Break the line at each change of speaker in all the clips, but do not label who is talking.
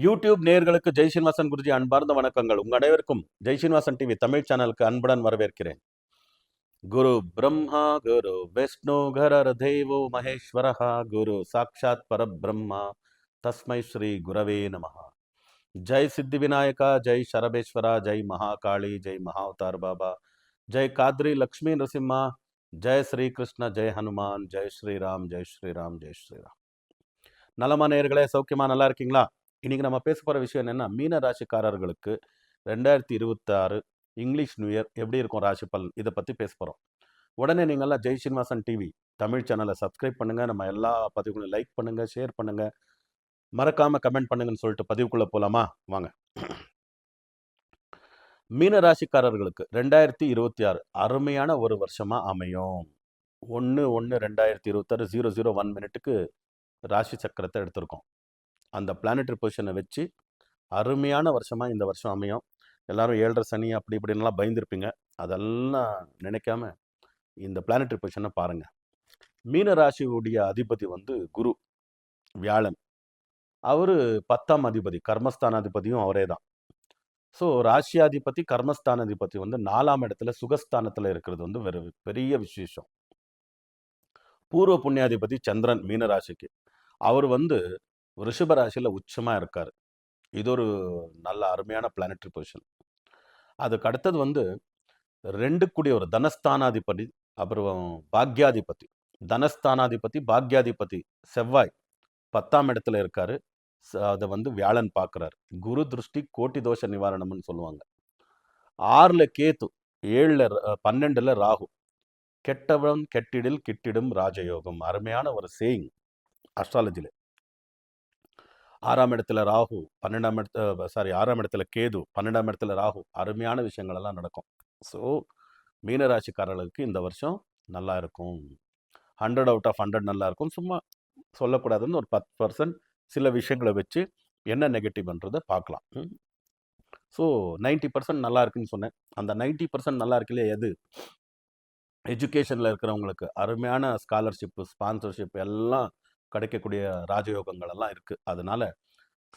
YouTube நேயர்களுக்கு ஜெய் ஸ்ரீனிவாசன் குருஜி அன்பார்ந்த வணக்கங்கள். உங்கள் அனைவருக்கும் ஜெய் ஸ்ரீனிவாசன் டிவி தமிழ் சேனலுக்கு அன்புடன் வரவேற்கிறேன். குரு பிரம்மா குரு விஷ்ணு கரர் தேவோ மகேஸ்வரஹ குரு சாட்சாத் பரபிரம்மா தஸ்மை ஸ்ரீ குரவே நமஹ. ஜெய் சித்தி விநாயகா, ஜெய் சரபேஸ்வரா, ஜெய் மகாகாளி, ஜெய் மகாவதார் பாபா, ஜெய் காத்ரி லக்ஷ்மி நரசிம்மா, ஜெய் ஸ்ரீகிருஷ்ண, ஜெய் ஹனுமான், ஜெய் ஸ்ரீராம், ஜெய் ஸ்ரீராம், ஜெய் ஸ்ரீராம். நலமா நேயர்களே, சௌக்கியமா நல்லா இருக்கீங்களா? இன்னைக்கு நம்ம பேச போகிற விஷயம் என்னென்னா, மீன ராசிக்காரர்களுக்கு 2026 இங்கிலீஷ் நியூ இயர் எப்படி இருக்கும் ராசி பலன், இதை பற்றி பேச போகிறோம். உடனே நீங்கள்லாம் ஜெய் ஸ்ரீனிவாசன் டிவி தமிழ் சேனலை சப்ஸ்கிரைப் பண்ணுங்கள், நம்ம எல்லா பதிவுகளையும் லைக் பண்ணுங்கள், ஷேர் பண்ணுங்கள், மறக்காமல் கமெண்ட் பண்ணுங்கன்னு சொல்லிட்டு பதிவுக்குள்ளே போகலாமா? வாங்க. மீன ராசிக்காரர்களுக்கு 2026 அருமையான ஒரு வருஷமாக அமையும். 1/1/2026 001 மினிட்டுக்கு ராசி சக்கரத்தை எடுத்திருக்கோம். அந்த பிளானட்டரி பொசிஷனை வச்சு அருமையான வருஷமாக இந்த வருஷம் அமையும். எல்லாரும் 7.5 சனி அப்படி இப்படின்லாம் பயந்துருப்பீங்க. அதெல்லாம் நினைக்காம இந்த பிளானட்டரி பொசிஷனை பாருங்கள். மீன ராசியுடைய அதிபதி குரு வியாழன். அவர் 10ஆம் அதிபதி, கர்மஸ்தானாதிபதியும் அவரே தான். ஸோ ராசியாதிபதி கர்மஸ்தானாதிபதி 4ஆம் இடத்துல சுகஸ்தானத்தில் இருக்கிறது வெறும் பெரிய விசேஷம். பூர்வ புண்ணியாதிபதி சந்திரன் மீன ராசிக்கு, அவர் ரிஷப ராசியில் உச்சமாக இருக்கார். இது ஒரு நல்ல அருமையான பிளானட்டரி பொசிஷன். அதுக்கு அடுத்தது 2 கூடிய ஒரு தனஸ்தானாதிபதி, அப்புறம் பாக்யாதிபதி. தனஸ்தானாதிபதி பாக்யாதிபதி செவ்வாய் 10ஆம் இடத்துல இருக்காரு. அதை வியாழன் பார்க்குறாரு. குரு திருஷ்டி கோட்டி தோஷ நிவாரணம்னு சொல்லுவாங்க. 6ல் கேத்து, 7ல் 12ல் ராகு. கெட்டவன் கெட்டிடில் கிட்டிடும் ராஜயோகம். அருமையான ஒரு சேயிங் அஸ்ட்ராலஜியில். 6ஆம் இடத்துல ராகு, 6ஆம் இடத்துல கேது, 12ஆம் இடத்துல ராகு. அருமையான விஷயங்கள் எல்லாம் நடக்கும். ஸோ மீனராசிக்காரர்களுக்கு இந்த வருஷம் நல்லா இருக்கும். 100 out of 100 நல்லா இருக்கும். சும்மா சொல்லக்கூடாதுன்னு ஒரு 10% சில விஷயங்களை வச்சு என்ன நெகட்டிவ்ன்றதை பார்க்கலாம். ஸோ 90% நல்லா இருக்குன்னு சொன்னேன். அந்த 90% நல்லா இருக்குல்லையே, எது? எஜுகேஷனில் இருக்கிறவங்களுக்கு அருமையான ஸ்காலர்ஷிப்பு, ஸ்பான்சர்ஷிப் எல்லாம் கிடைக்கக்கூடிய ராஜயோகங்கள் எல்லாம் இருக்குது. அதனால்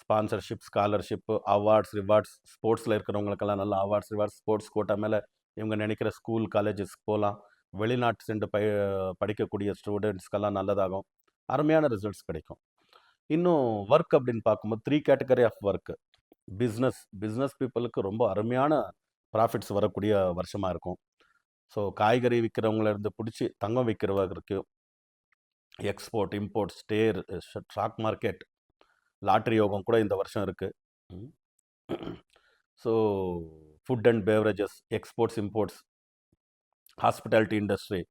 ஸ்பான்சர்ஷிப், ஸ்காலர்ஷிப்பு, அவார்ட்ஸ், ரிவார்ட்ஸ், ஸ்போர்ட்ஸில் இருக்கிறவங்களுக்கெல்லாம் நல்ல அவார்ட்ஸ், ரிவார்ட்ஸ், ஸ்போர்ட்ஸ் கோட்டா மேலே இவங்க நினைக்கிற ஸ்கூல், காலேஜஸ்க்கு போகலாம். வெளிநாட்டு சென்று படிக்கக்கூடிய ஸ்டூடெண்ட்ஸ்க்கெல்லாம் நல்லதாகும். அருமையான ரிசல்ட்ஸ் கிடைக்கும். இன்னும் ஒர்க் அப்படின்னு பார்க்கும்போது 3 கேட்டகரி ஆஃப் ஒர்க்கு. பிஸ்னஸ் பீப்புளுக்கு ரொம்ப அருமையான ப்ராஃபிட்ஸ் வரக்கூடிய வருஷமாக இருக்கும். ஸோ காய்கறி விற்கிறவங்களேருந்து பிடிச்சி தங்கம் விற்கிறவருக்கு, export, import, stock market, lottery யோகம் கூட இந்த வருஷம் இருக்குது. So food and beverages, exports, imports, hospitality industry,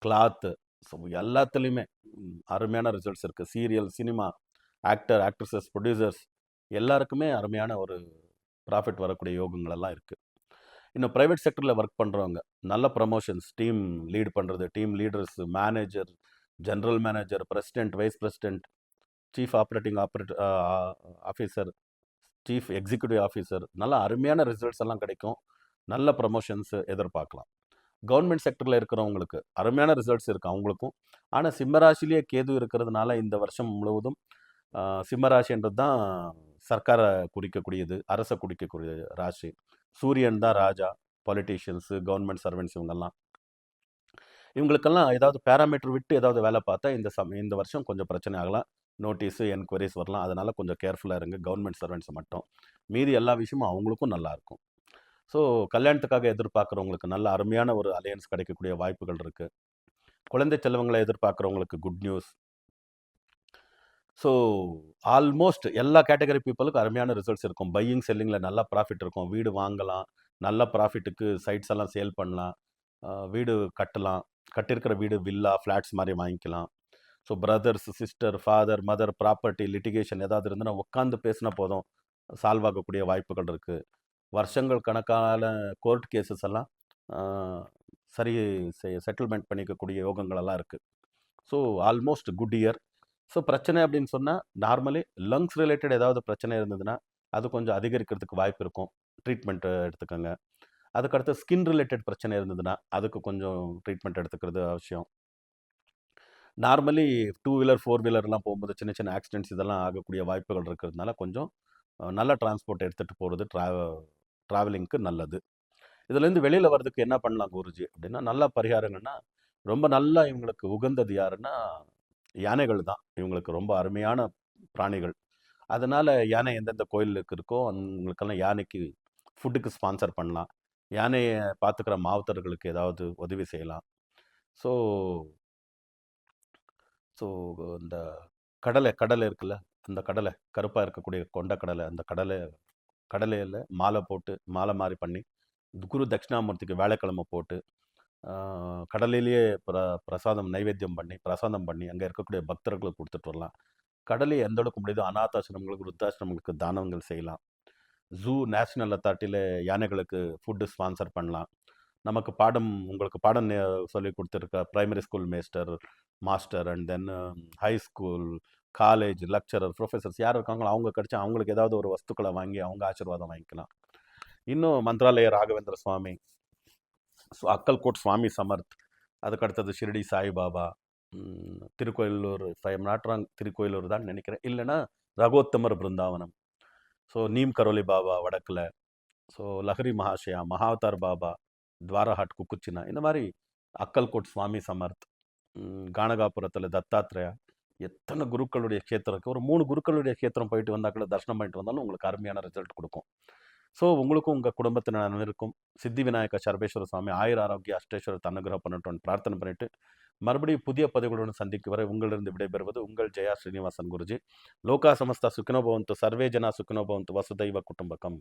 cloth, so எல்லாத்துலேயுமே அருமையான ரிசல்ட்ஸ் இருக்குது. Serial, cinema, actor, actresses, producers எல்லாருக்குமே அருமையான ஒரு ப்ராஃபிட் வரக்கூடிய யோகங்கள் எல்லாம் இருக்குது. இன்னும் ப்ரைவேட் செக்டரில் ஒர்க் பண்ணுறவங்க நல்ல ப்ரமோஷன்ஸ், டீம் லீட் பண்ணுறது, team leaders, manager, general manager, president, vice president, chief operating officer, chief executive officer, நல்ல அருமையான ரிசல்ட்ஸ் எல்லாம் கிடைக்கும். நல்ல ப்ரமோஷன்ஸ் எதிர்பார்க்கலாம். கவர்மெண்ட் செக்டரில் இருக்கிறவங்களுக்கு அருமையான ரிசல்ட்ஸ் இருக்குது அவங்களுக்கும். ஆனால் சிம்மராசிலேயே கேது இருக்கிறதுனால இந்த வருஷம் முழுவதும் சிம்மராசின்றது தான் சர்க்காரை குறிக்கக்கூடியது, அரசை குறிக்கக்கூடிய ராசி. சூரியன் தான் ராஜா. பொலிட்டீஷியன்ஸு, கவர்மெண்ட் சர்வெண்ட்ஸ் இவங்களுக்கெல்லாம் ஏதாவது பேராமீட்டர் விட்டு ஏதாவது வேலை பார்த்தா இந்த வருஷம் கொஞ்சம் பிரச்சனை ஆகலாம். நோட்டீஸு, என்கொயரிஸ் வரலாம். அதனால் கொஞ்சம் கேர்ஃபுல்லாக இருங்க கவர்மெண்ட் சர்வெண்ட்ஸை மட்டும். மீதி எல்லா விஷயமும் அவங்களுக்கும் நல்லாயிருக்கும். ஸோ கல்யாணத்துக்காக எதிர்பார்க்குறவங்களுக்கு நல்ல அருமையான ஒரு அலையன்ஸ் கிடைக்கக்கூடிய வாய்ப்புகள் இருக்குது. குழந்தை செல்வங்களை எதிர்பார்க்குறவங்களுக்கு குட் நியூஸ். ஸோ ஆல்மோஸ்ட் எல்லா கேட்டகரி பீப்புளுக்கும் அருமையான ரிசல்ட்ஸ் இருக்கும். பையிங், செல்லிங்கில் நல்ல ப்ராஃபிட் இருக்கும். வீடு வாங்கலாம், நல்ல ப்ராஃபிட்டுக்கு சைட்ஸ் எல்லாம் சேல் பண்ணலாம், வீடு கட்டலாம். கட்டியிருக்கிற வீடு வில்லா, ஃப்ளாட்ஸ் மாதிரி வாங்கிக்கலாம். So brothers, sister, father, mother, property, litigation ஏதாவது இருந்துன்னா உட்காந்து பேசினா போதும், சால்வ் ஆகக்கூடிய வாய்ப்புகள் இருக்குது. வருஷங்கள் கணக்கான கோர்ட் கேசஸ் எல்லாம் சரி செட்டில்மெண்ட் பண்ணிக்கக்கூடிய யோகங்கள் எல்லாம் இருக்குது. So almost good year. So பிரச்சனை அப்படின்னு சொன்னால் நார்மலி லங்ஸ் ரிலேட்டட் ஏதாவது பிரச்சனை இருந்ததுன்னா அது கொஞ்சம் அதிகரிக்கிறதுக்கு வாய்ப்பு இருக்கும். ட்ரீட்மெண்ட்டு எடுத்துக்கோங்க. அதுக்கடுத்து ஸ்கின் ரிலேட்டட் பிரச்சனை இருந்ததுன்னா அதுக்கு கொஞ்சம் ட்ரீட்மெண்ட் எடுத்துக்கிறது அவசியம். நார்மலி 2 வீலர் 4 வீலர்லாம் போகும்போது சின்ன சின்ன ஆக்சிடென்ட்ஸ் இதெல்லாம் ஆகக்கூடிய வாய்ப்புகள் இருக்கிறதுனால கொஞ்சம் நல்ல டிரான்ஸ்போர்ட் எடுத்துகிட்டு போகிறது ட்ராவலிங்க்கு நல்லது. இதுலேருந்து வெளியில் வர்றதுக்கு என்ன பண்ணலாம் குருஜி அப்படின்னா, நல்ல பரிகாரங்கள்னா, ரொம்ப நல்லா இவங்களுக்கு உகந்தது யாருன்னா யானைகள் தான். இவங்களுக்கு ரொம்ப அருமையான பிராணிகள். அதனால் யானை எந்தெந்த கோயிலுக்கு இருக்கோ அவங்களுக்கெல்லாம் யானைக்கு ஃபுட்டுக்கு ஸ்பான்சர் பண்ணலாம். யானையை பார்த்துக்கிற மாவத்தர்களுக்கு ஏதாவது உதவி செய்யலாம். ஸோ ஸோ இந்த கடலை இருக்குல்ல, அந்த கடலை கருப்பாக இருக்கக்கூடிய கொண்ட கடலை, அந்த கடலையில் மாலை போட்டு மாலை மாதிரி பண்ணி குரு தட்சிணாமூர்த்திக்கு வேலைக்கிழமை போட்டு கடலிலேயே பிரசாதம் நைவேத்தியம் பண்ணி பிரசாதம் பண்ணி அங்கே இருக்கக்கூடிய பக்தர்களுக்கு கொடுத்துட்டு வரலாம். கடலை எந்த அளவுக்கு முடியுதோ அநாதாசிரமங்களுக்கு விருத்தாசிரமங்களுக்கு தானங்கள் செய்யலாம். நேஷனல் அத்தாரிட்டியில் யானைகளுக்கு ஃபுட்டு ஸ்பான்சர் பண்ணலாம். நமக்கு உங்களுக்கு பாடம் சொல்லி கொடுத்துருக்க primary school master and then high school, college, lecturer, professors யார் இருக்காங்களோ அவங்க கிடச்சா அவங்களுக்கு ஏதாவது ஒரு வஸ்துக்களை வாங்கி அவங்க ஆசீர்வாதம் வாங்கிக்கலாம். இன்னும் மந்த்ராலய ராகவேந்திர சுவாமி, அக்கல்கோட் சுவாமி சமர்த், அதுக்கடுத்தது ஷிரடி சாய்பாபா, திருக்கோயிலூர், திருக்கோயிலூர் தான் நினைக்கிறேன், இல்லைன்னா ரகோத்தமர் பிருந்தாவனம், ஸோ நீம் கரோலி பாபா வடக்கில், ஸோ லஹரி மகாஷயா, மகாவதார் பாபா, துவாரஹாட் குக்குச்சினா, இந்த மாதிரி அக்கல்கோட் சுவாமி சமர்த், கானகாபுரத்தில் தத்தாத்ரேயா, எத்தனை குருக்களுடைய க்ஷேத்திரம் ஒரு 3 குருக்களுடைய க்ஷேத்திரம் போயிட்டு வந்தாக்கள தரிசனம் பண்ணிட்டு வந்தாலும் உங்களுக்கு அருமையான ரிசல்ட் கொடுக்கும். ஸோ உங்களுக்கும் உங்கள் குடும்பத்தினர் அனைவருக்கும் சித்தி விநாயக சர்வேஸ்வர சுவாமி ஆயுர ஆரோக்கிய அஷ்டேஸ்வரத்தை அனுகிரகம் பண்ணட்டும்னு பிரார்த்தனை பண்ணிட்டு மறுபடியும் புதிய பதிவுகளுடன் சந்திக்கும் வரை உங்களிருந்து விடைபெறுவது உங்கள் ஜெயா ஸ்ரீனிவாசன் குருஜி. லோகா சமஸ்தா சுக்கினோ பவந்து, சர்வே ஜனா சுக்கினோ பவந்து, வசுதைவ குடும்பகம்.